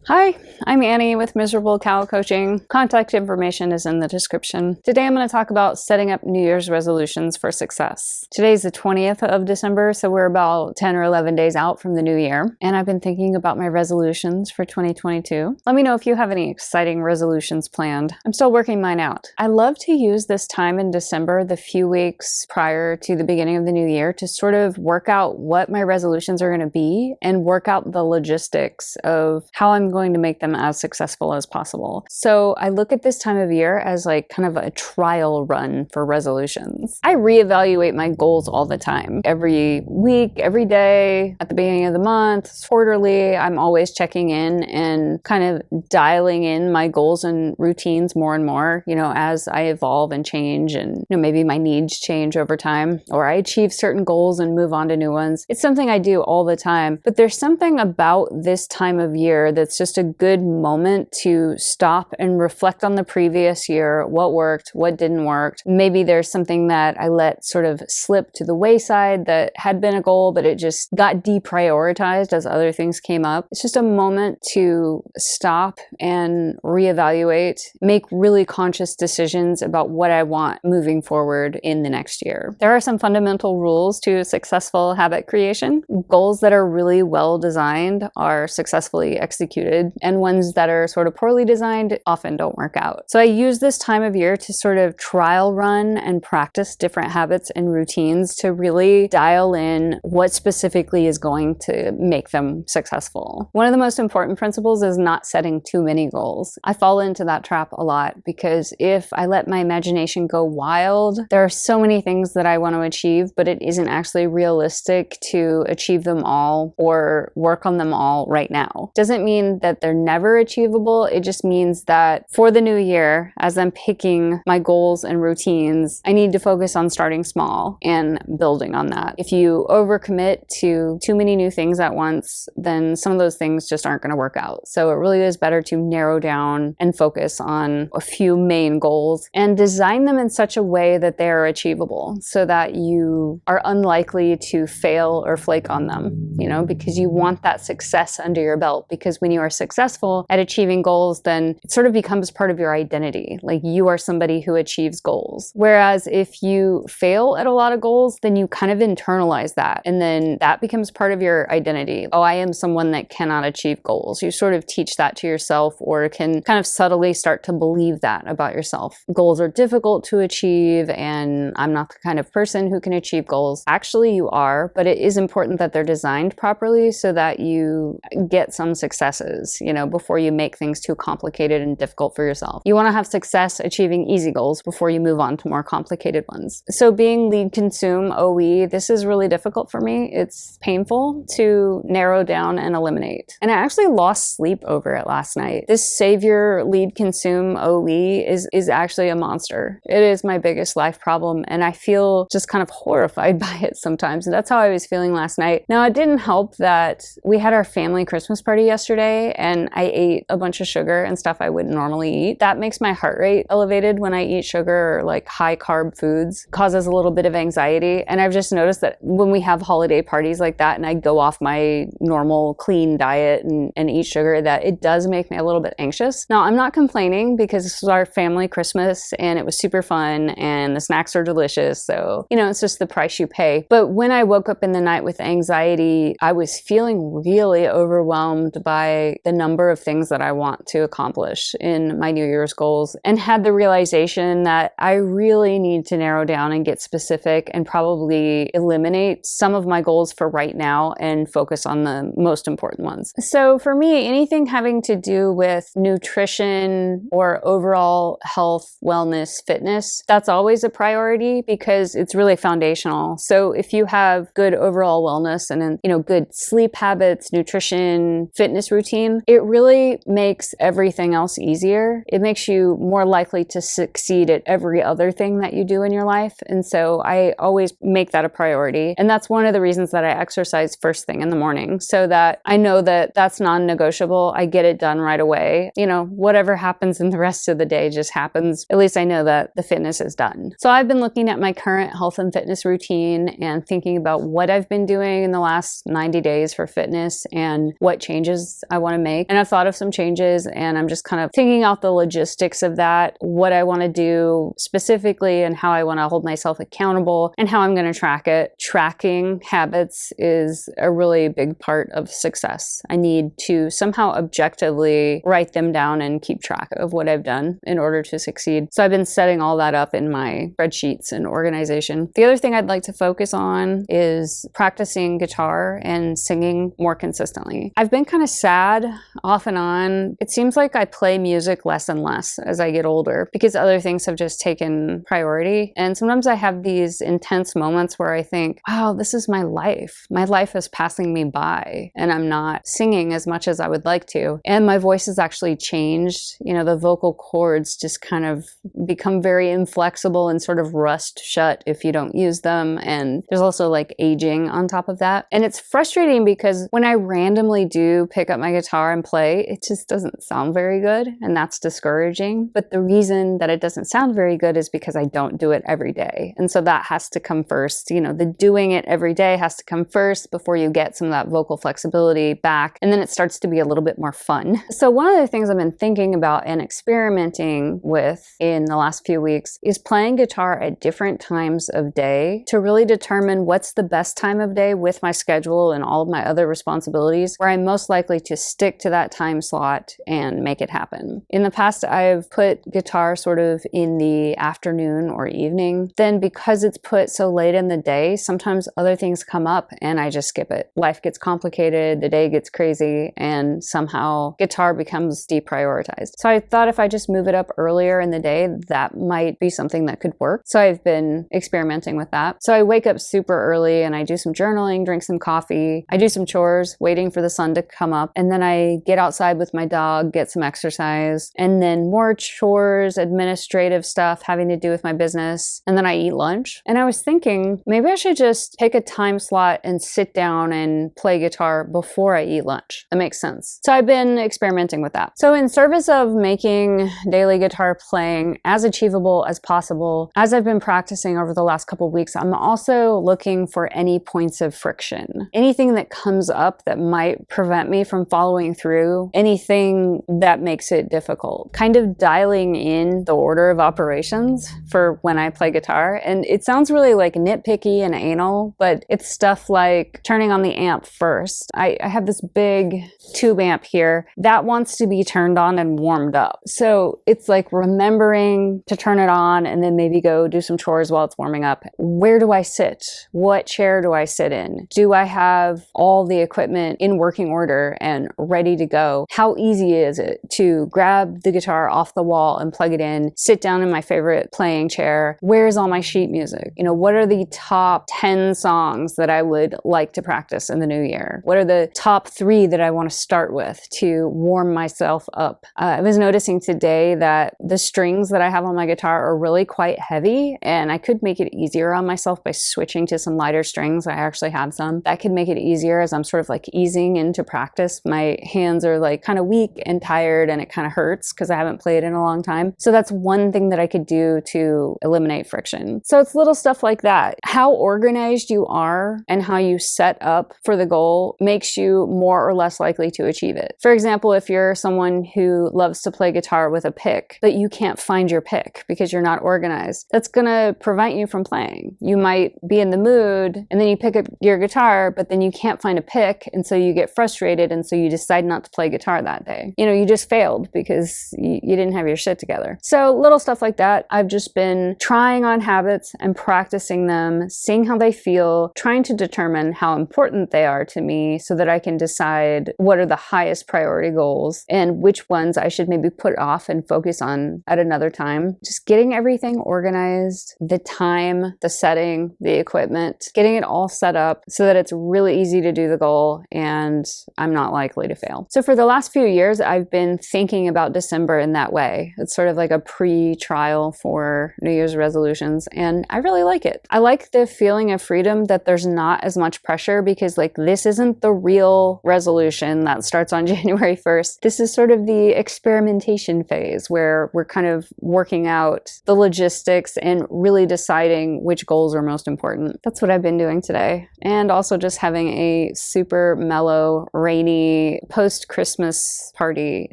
Hi, I'm Annie with Miserable Cow Coaching. Contact information is in the description. Today I'm going to talk about setting up New Year's resolutions for success. Today's the 20th of December, so we're about 10 or 11 days out from the new year, and I've been thinking about my resolutions for 2022. Let me know if you have any exciting resolutions planned. I'm still working mine out. I love to use this time in December, the few weeks prior to the beginning of the new year, to sort of work out what my resolutions are going to be and work out the logistics of how I'm going to make them as successful as possible. So I look at this time of year as like kind of a trial run for resolutions. I reevaluate my goals all the time. Every week, every day, at the beginning of the month, quarterly, I'm always checking in and kind of dialing in my goals and routines more and more, as I evolve and change and, maybe my needs change over time, or I achieve certain goals and move on to new ones. It's something I do all the time, but there's something about this time of year that's just a good moment to stop and reflect on the previous year, what worked, what didn't work. Maybe there's something that I let sort of slip to the wayside that had been a goal, but it just got deprioritized as other things came up. It's just a moment to stop and reevaluate, make really conscious decisions about what I want moving forward in the next year. There are some fundamental rules to successful habit creation. Goals that are really well designed are successfully executed, and ones that are sort of poorly designed often don't work out. So I use this time of year to sort of trial run and practice different habits and routines to really dial in what specifically is going to make them successful. One of the most important principles is not setting too many goals. I fall into that trap a lot because if I let my imagination go wild, there are so many things that I want to achieve, but it isn't actually realistic to achieve them all or work on them all right now. Doesn't mean that they're never achievable. It just means that for the new year, as I'm picking my goals and routines, I need to focus on starting small and building on that. If you overcommit to too many new things at once, then some of those things just aren't going to work out. So it really is better to narrow down and focus on a few main goals and design them in such a way that they are achievable so that you are unlikely to fail or flake on them, because you want that success under your belt. Because when you are successful at achieving goals, then it sort of becomes part of your identity. Like you are somebody who achieves goals. Whereas if you fail at a lot of goals, then you kind of internalize that. And then that becomes part of your identity. Oh, I am someone that cannot achieve goals. You sort of teach that to yourself or can kind of subtly start to believe that about yourself. Goals are difficult to achieve and I'm not the kind of person who can achieve goals. Actually, you are, but it is important that they're designed properly so that you get some successes, before you make things too complicated and difficult for yourself. You want to have success achieving easy goals before you move on to more complicated ones. So being lead consume OE, this is really difficult for me. It's painful to narrow down and eliminate. And I actually lost sleep over it last night. This savior lead consume OE is actually a monster. It is my biggest life problem and I feel just kind of horrified by it sometimes. And that's how I was feeling last night. Now, it didn't help that we had our family Christmas party yesterday and I ate a bunch of sugar and stuff I wouldn't normally eat. That makes my heart rate elevated when I eat sugar or like high carb foods, causes a little bit of anxiety. And I've just noticed that when we have holiday parties like that and I go off my normal clean diet and eat sugar, that it does make me a little bit anxious. Now, I'm not complaining because this was our family Christmas and it was super fun and the snacks are delicious. So, it's just the price you pay. But when I woke up in the night with anxiety, I was feeling really overwhelmed by the number of things that I want to accomplish in my New Year's goals and had the realization that I really need to narrow down and get specific and probably eliminate some of my goals for right now and focus on the most important ones. So for me, anything having to do with nutrition or overall health, wellness, fitness, that's always a priority because it's really foundational. So if you have good overall wellness and good sleep habits, nutrition, fitness routine, it really makes everything else easier. It makes you more likely to succeed at every other thing that you do in your life. And so I always make that a priority. And that's one of the reasons that I exercise first thing in the morning so that I know that that's non-negotiable. I get it done right away. Whatever happens in the rest of the day just happens. At least I know that the fitness is done. So I've been looking at my current health and fitness routine and thinking about what I've been doing in the last 90 days for fitness and what changes I want want to make. And I've thought of some changes, and I'm just kind of thinking out the logistics of that, what I want to do specifically and how I want to hold myself accountable and how I'm going to track it. Tracking habits is a really big part of success. I need to somehow objectively write them down and keep track of what I've done in order to succeed. So I've been setting all that up in my spreadsheets and organization. The other thing I'd like to focus on is practicing guitar and singing more consistently. I've been kind of sad off and on. It seems like I play music less and less as I get older because other things have just taken priority. And sometimes I have these intense moments where I think, wow, this is my life. My life is passing me by and I'm not singing as much as I would like to. And my voice has actually changed. You know, the vocal cords just kind of become very inflexible and sort of rust shut if you don't use them. And there's also like aging on top of that. And it's frustrating because when I randomly do pick up my guitar and play, it just doesn't sound very good. And that's discouraging. But the reason that it doesn't sound very good is because I don't do it every day. And so that has to come first. You know, the doing it every day has to come first before you get some of that vocal flexibility back. And then it starts to be a little bit more fun. So one of the things I've been thinking about and experimenting with in the last few weeks is playing guitar at different times of day to really determine what's the best time of day with my schedule and all of my other responsibilities where I'm most likely to stick to that time slot and make it happen. In the past, I've put guitar sort of in the afternoon or evening. Then because it's put so late in the day, sometimes other things come up and I just skip it. Life gets complicated, the day gets crazy, and somehow guitar becomes deprioritized. So I thought if I just move it up earlier in the day, that might be something that could work. So I've been experimenting with that. So I wake up super early and I do some journaling, drink some coffee. I do some chores, waiting for the sun to come up. And then I get outside with my dog, get some exercise, and then more chores, administrative stuff having to do with my business. And then I eat lunch. And I was thinking, maybe I should just pick a time slot and sit down and play guitar before I eat lunch. That makes sense. So I've been experimenting with that. So in service of making daily guitar playing as achievable as possible, as I've been practicing over the last couple of weeks, I'm also looking for any points of friction. Anything that comes up that might prevent me from following through, anything that makes it difficult. Kind of dialing in the order of operations for when I play guitar. And it sounds really like nitpicky and anal, but it's stuff like turning on the amp first. I have this big tube amp here that wants to be turned on and warmed up. So it's like remembering to turn it on and then maybe go do some chores while it's warming up. Where do I sit? What chair do I sit in? Do I have all the equipment in working order and ready to go? How easy is it to grab the guitar off the wall and plug it in, sit down in my favorite playing chair? Where's all my sheet music? You know, what are the top 10 songs that I would like to practice in the new year? What are the top 3 that I want to start with to warm myself up? I was noticing today that the strings that I have on my guitar are really quite heavy, and I could make it easier on myself by switching to some lighter strings. I actually have some. That could make it easier as I'm sort of like easing into practice. My hands are like kind of weak and tired, and it kind of hurts because I haven't played in a long time. So that's one thing that I could do to eliminate friction. So it's little stuff like that. How organized you are and how you set up for the goal makes you more or less likely to achieve it. For example, if you're someone who loves to play guitar with a pick, but you can't find your pick because you're not organized, that's going to prevent you from playing. You might be in the mood and then you pick up your guitar, but then you can't find a pick, and so you get frustrated, and so you decide not to play guitar that day. You know, you just failed because you didn't have your shit together. So little stuff like that. I've just been trying on habits and practicing them, seeing how they feel, trying to determine how important they are to me so that I can decide what are the highest priority goals and which ones I should maybe put off and focus on at another time. Just getting everything organized, the time, the setting, the equipment, getting it all set up so that it's really easy to do the goal and I'm not likely to fail. So for the last few years, I've been thinking about December in that way. It's sort of like a pre-trial for New Year's resolutions, and I really like it. I like the feeling of freedom that there's not as much pressure because like this isn't the real resolution that starts on January 1st. This is sort of the experimentation phase where we're kind of working out the logistics and really deciding which goals are most important. That's what I've been doing today. And also just having a super mellow, rainy post-Christmas party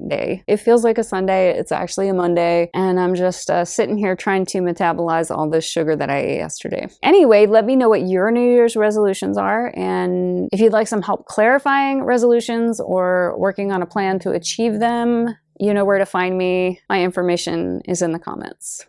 day. It feels like a Sunday. It's actually a Monday, and I'm just sitting here trying to metabolize all this sugar that I ate yesterday. Anyway, let me know what your New Year's resolutions are, and if you'd like some help clarifying resolutions or working on a plan to achieve them, you know where to find me. My information is in the comments.